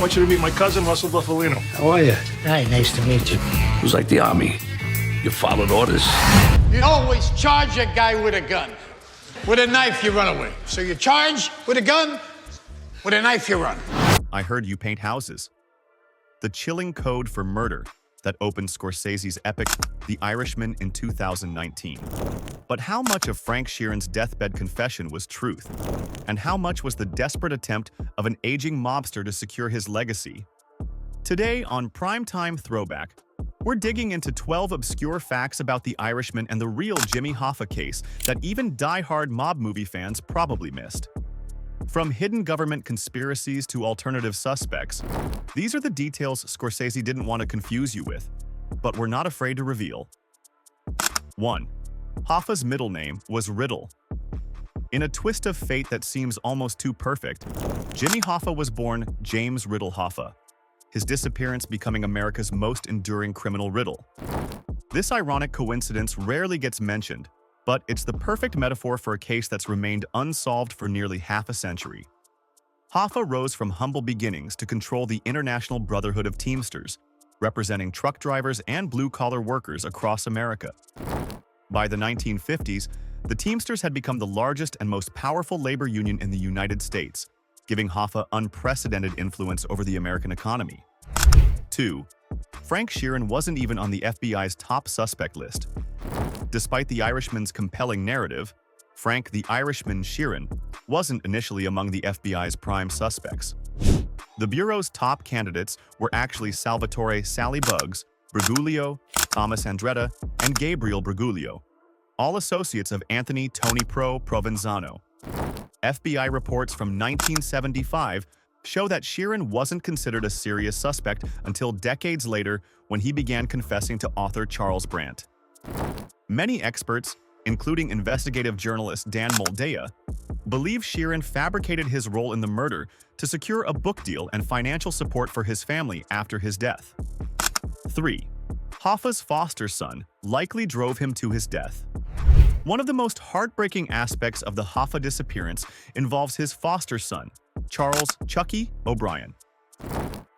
want you to meet my cousin, Russell Buffalino. How are you? Hi, nice to meet you. It was like the army. You followed orders. You always charge a guy with a gun. With a knife, you run away. So you charge with a gun, with a knife, you run. I heard you paint houses. The chilling code for murder that opened Scorsese's epic The Irishman in 2019. But how much of Frank Sheeran's deathbed confession was truth? And how much was the desperate attempt of an aging mobster to secure his legacy? Today on Prime Time Throwback, we're digging into 12 obscure facts about The Irishman and the real Jimmy Hoffa case that even die-hard mob movie fans probably missed. From hidden government conspiracies to alternative suspects, these are the details Scorsese didn't want to confuse you with, but we're not afraid to reveal. 1. Hoffa's middle name was Riddle. In a twist of fate that seems almost too perfect, Jimmy Hoffa was born James Riddle Hoffa, his disappearance becoming America's most enduring criminal riddle. This ironic coincidence rarely gets mentioned, but it's the perfect metaphor for a case that's remained unsolved for nearly half a century. Hoffa rose from humble beginnings to control the International Brotherhood of Teamsters, representing truck drivers and blue-collar workers across America. By the 1950s, the Teamsters had become the largest and most powerful labor union in the United States, giving Hoffa unprecedented influence over the American economy. 2. Frank Sheeran wasn't even on the FBI's top suspect list. Despite The Irishman's compelling narrative, Frank the Irishman Sheeran wasn't initially among the FBI's prime suspects. The Bureau's top candidates were actually Salvatore "Sally Bugs" Briguglio, Thomas Andretta, and Gabriel Briguglio, all associates of Anthony "Tony Pro" Provenzano. FBI reports from 1975 show that Sheeran wasn't considered a serious suspect until decades later when he began confessing to author Charles Brandt. Many experts, including investigative journalist Dan Moldea, believe Sheeran fabricated his role in the murder to secure a book deal and financial support for his family after his death. 3. Hoffa's foster son likely drove him to his death. One of the most heartbreaking aspects of the Hoffa disappearance involves his foster son, Charles "Chucky" O'Brien.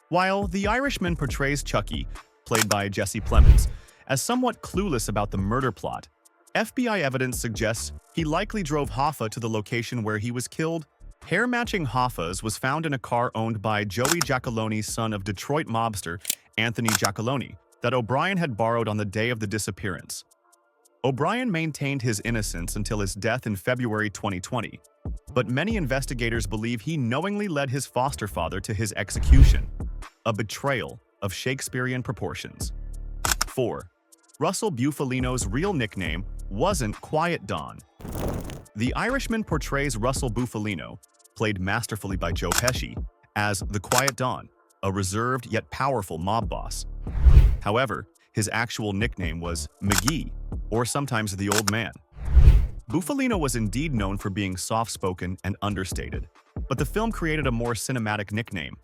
While The Irishman portrays Chucky, played by Jesse Plemons, as somewhat clueless about the murder plot, FBI evidence suggests he likely drove Hoffa to the location where he was killed. Hair-matching Hoffa's was found in a car owned by Joey Giacalone, son of Detroit mobster Anthony Giacalone, that O'Brien had borrowed on the day of the disappearance. O'Brien maintained his innocence until his death in February 2020, but many investigators believe he knowingly led his foster father to his execution, a betrayal of Shakespearean proportions. 4. Russell Buffalino's real nickname wasn't Quiet Don. The Irishman portrays Russell Buffalino, played masterfully by Joe Pesci, as the Quiet Don, a reserved yet powerful mob boss. However, his actual nickname was McGee, or sometimes the Old Man. Buffalino was indeed known for being soft-spoken and understated, but the film created a more cinematic nickname.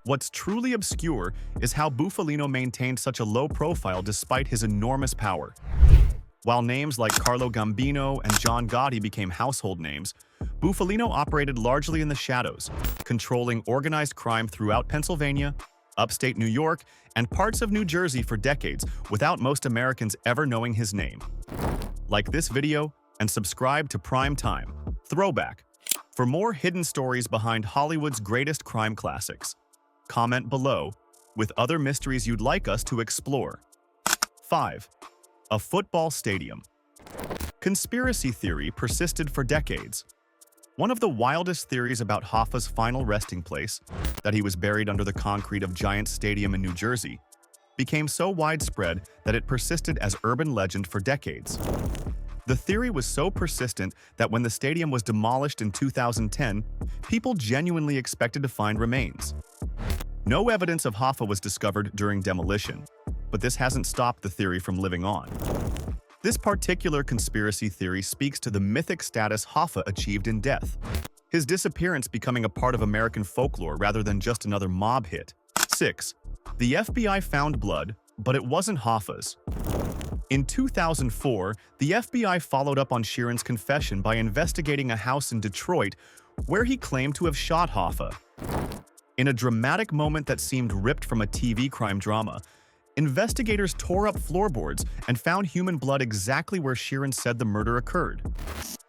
What's truly obscure is how Buffalino maintained such a low profile despite his enormous power. While names like Carlo Gambino and John Gotti became household names, Buffalino operated largely in the shadows, controlling organized crime throughout Pennsylvania, upstate New York, and parts of New Jersey for decades without most Americans ever knowing his name. Like this video and subscribe to Prime Time Throwback for more hidden stories behind Hollywood's greatest crime classics. Comment below with other mysteries you'd like us to explore. 5. A football stadium. Conspiracy theory persisted for decades. One of the wildest theories about Hoffa's final resting place, that he was buried under the concrete of Giants Stadium in New Jersey, became so widespread that it persisted as urban legend for decades. The theory was so persistent that when the stadium was demolished in 2010, people genuinely expected to find remains. No evidence of Hoffa was discovered during demolition, but this hasn't stopped the theory from living on. This particular conspiracy theory speaks to the mythic status Hoffa achieved in death, his disappearance becoming a part of American folklore rather than just another mob hit. 6. The FBI found blood, but it wasn't Hoffa's. In 2004, the FBI followed up on Sheeran's confession by investigating a house in Detroit where he claimed to have shot Hoffa. In a dramatic moment that seemed ripped from a TV crime drama, investigators tore up floorboards and found human blood exactly where Sheeran said the murder occurred.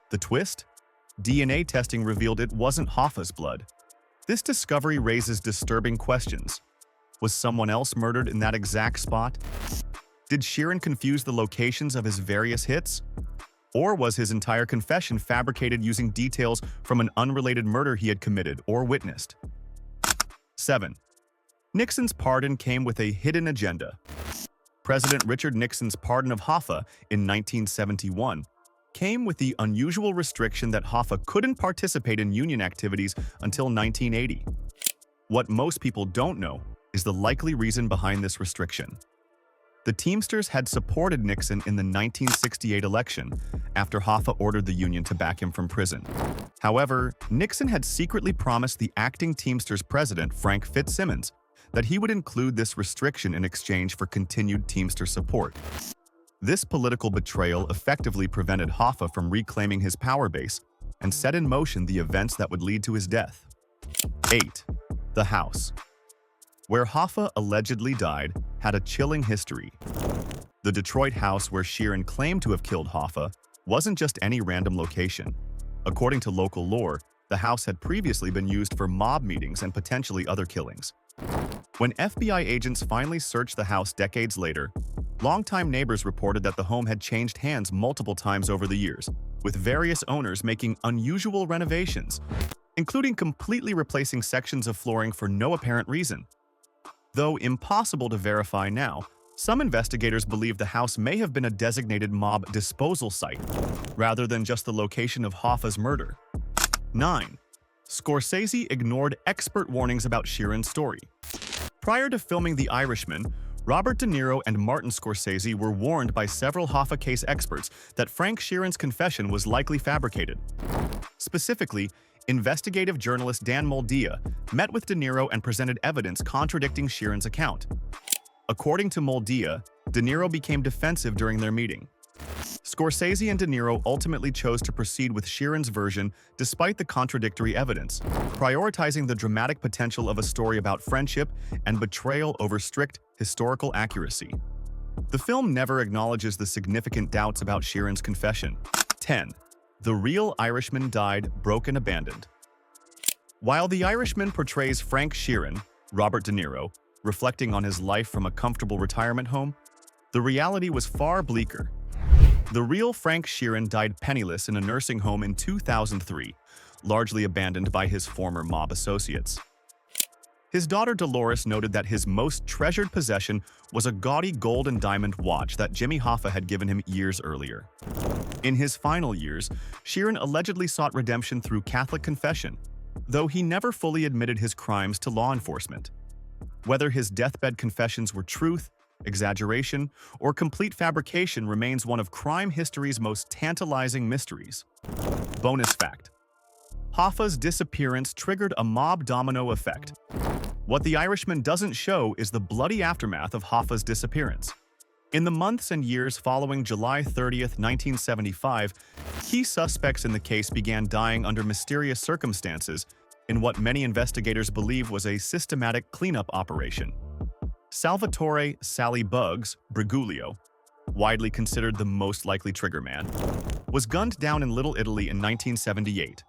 The twist? DNA testing revealed it wasn't Hoffa's blood. This discovery raises disturbing questions. Was someone else murdered in that exact spot? Did Sheeran confuse the locations of his various hits? Or was his entire confession fabricated using details from an unrelated murder he had committed or witnessed? 7. Nixon's pardon came with a hidden agenda. President Richard Nixon's pardon of Hoffa in 1971 came with the unusual restriction that Hoffa couldn't participate in union activities until 1980. What most people don't know is the likely reason behind this restriction. The Teamsters had supported Nixon in the 1968 election after Hoffa ordered the union to back him from prison. However, Nixon had secretly promised the acting Teamsters president, Frank Fitzsimmons, that he would include this restriction in exchange for continued Teamster support. This political betrayal effectively prevented Hoffa from reclaiming his power base and set in motion the events that would lead to his death. 8. The House, where Hoffa allegedly died, had a chilling history. The Detroit house where Sheeran claimed to have killed Hoffa wasn't just any random location. According to local lore, the house had previously been used for mob meetings and potentially other killings. When FBI agents finally searched the house decades later, longtime neighbors reported that the home had changed hands multiple times over the years, with various owners making unusual renovations, including completely replacing sections of flooring for no apparent reason. Though impossible to verify now, some investigators believe the house may have been a designated mob disposal site, rather than just the location of Hoffa's murder. 9. Scorsese ignored expert warnings about Sheeran's story. Prior to filming The Irishman, Robert De Niro and Martin Scorsese were warned by several Hoffa case experts that Frank Sheeran's confession was likely fabricated. Specifically, investigative journalist Dan Moldia met with De Niro and presented evidence contradicting Sheeran's account. According to Moldia, De Niro became defensive during their meeting. Scorsese and De Niro ultimately chose to proceed with Sheeran's version despite the contradictory evidence, prioritizing the dramatic potential of a story about friendship and betrayal over strict historical accuracy. The film never acknowledges the significant doubts about Sheeran's confession. 10. The real Irishman died broke and abandoned. While The Irishman portrays Frank Sheeran, Robert De Niro, reflecting on his life from a comfortable retirement home, the reality was far bleaker. The real Frank Sheeran died penniless in a nursing home in 2003, largely abandoned by his former mob associates. His daughter Dolores noted that his most treasured possession was a gaudy gold and diamond watch that Jimmy Hoffa had given him years earlier. In his final years, Sheeran allegedly sought redemption through Catholic confession, though he never fully admitted his crimes to law enforcement. Whether his deathbed confessions were truth, exaggeration, or complete fabrication remains one of crime history's most tantalizing mysteries. Bonus fact: Hoffa's disappearance triggered a mob domino effect. What The Irishman doesn't show is the bloody aftermath of Hoffa's disappearance. In the months and years following July 30th, 1975, key suspects in the case began dying under mysterious circumstances in what many investigators believe was a systematic cleanup operation. Salvatore "Sally Bugs" Briguglio, widely considered the most likely triggerman, was gunned down in Little Italy in 1978.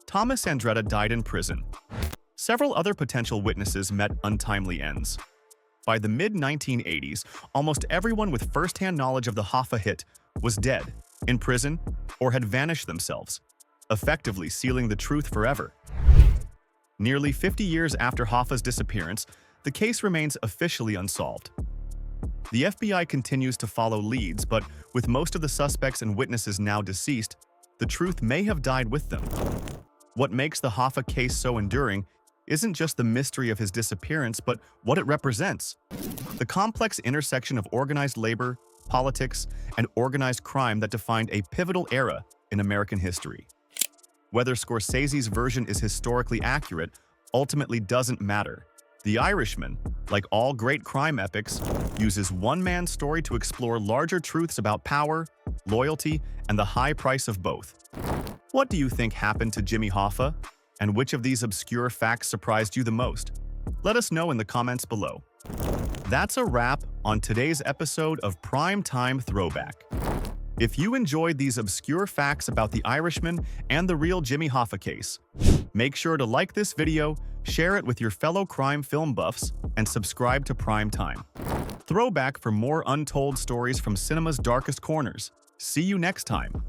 Thomas Andretta died in prison. Several other potential witnesses met untimely ends. By the mid-1980s, almost everyone with first-hand knowledge of the Hoffa hit was dead, in prison, or had vanished themselves, effectively sealing the truth forever. Nearly 50 years after Hoffa's disappearance, the case remains officially unsolved. The FBI continues to follow leads, but with most of the suspects and witnesses now deceased, the truth may have died with them. What makes the Hoffa case so enduring isn't just the mystery of his disappearance, but what it represents: the complex intersection of organized labor, politics, and organized crime that defined a pivotal era in American history. Whether Scorsese's version is historically accurate ultimately doesn't matter. The Irishman, like all great crime epics, uses one man's story to explore larger truths about power, loyalty, and the high price of both. What do you think happened to Jimmy Hoffa? And which of these obscure facts surprised you the most? Let us know in the comments below. That's a wrap on today's episode of Prime Time Throwback. If you enjoyed these obscure facts about the Irishman and the real Jimmy Hoffa case, make sure to like this video, share it with your fellow crime film buffs, and subscribe to Prime Time Throwback for more untold stories from cinema's darkest corners. See you next time.